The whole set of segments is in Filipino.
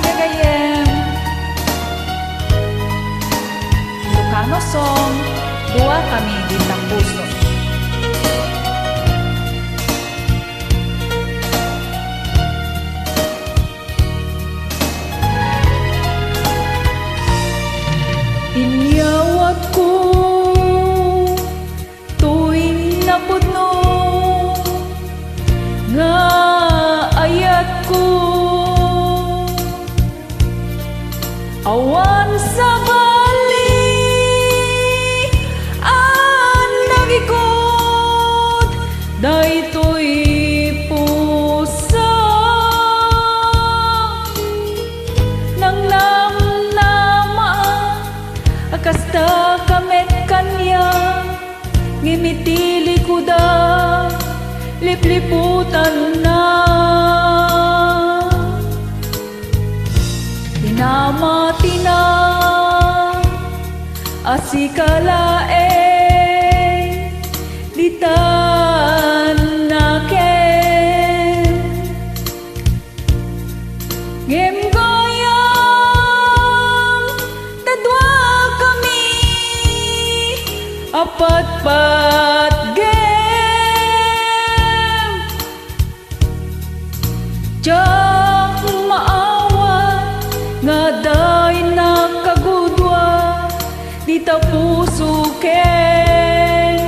gagayem Ilocano song, dua kami bintang puso. Inyawat ko tuwing napudno nga ayat ko awan sa bali ang nagikot daytoy pusa nang namnama akasta kamet kanya ngimitili ko da lipliputan na tinamati na asikalae ditan naken ngem goyang tadwa kami apat-pat gem jak maawat nga day nakagudwa di ta puso ken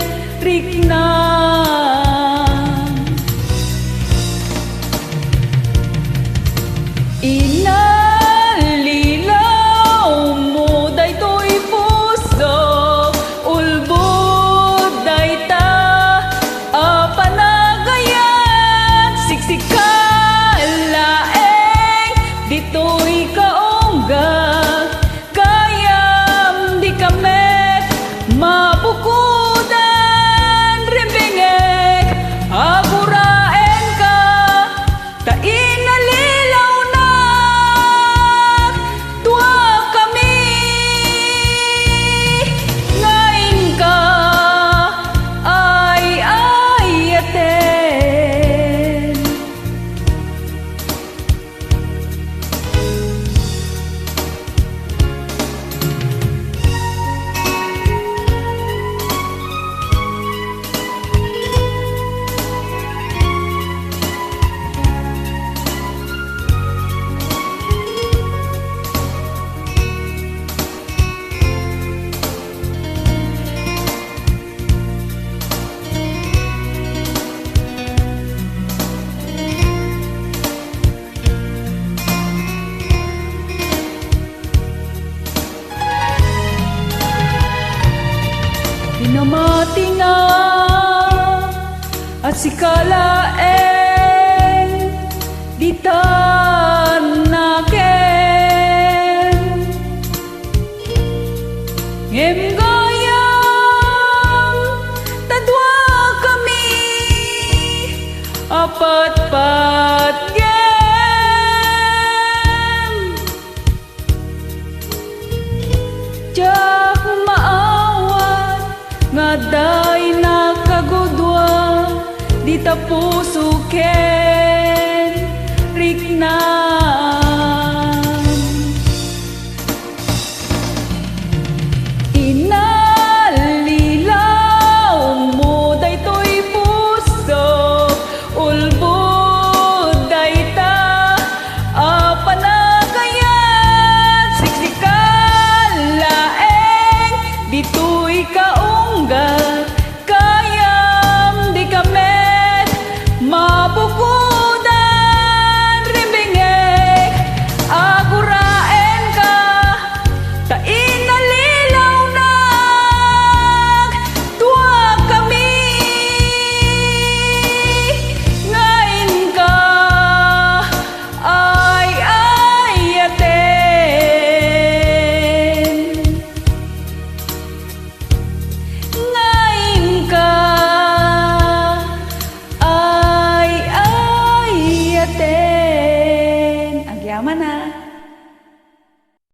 riknan inalilaw mo daytoy puso ulbod dayta apanagayan siksikalaeng ditoy kaongga kayam di kamet mabukudan rimbingek aguraen ka ta inalilaw na tuwa kami ngayon ka ay ayaten pinamati nga at sikalaeng ditan naken ngem goyang tadwa kami apat-pat gem jak maawat nga day nakagudwa di ta puso ken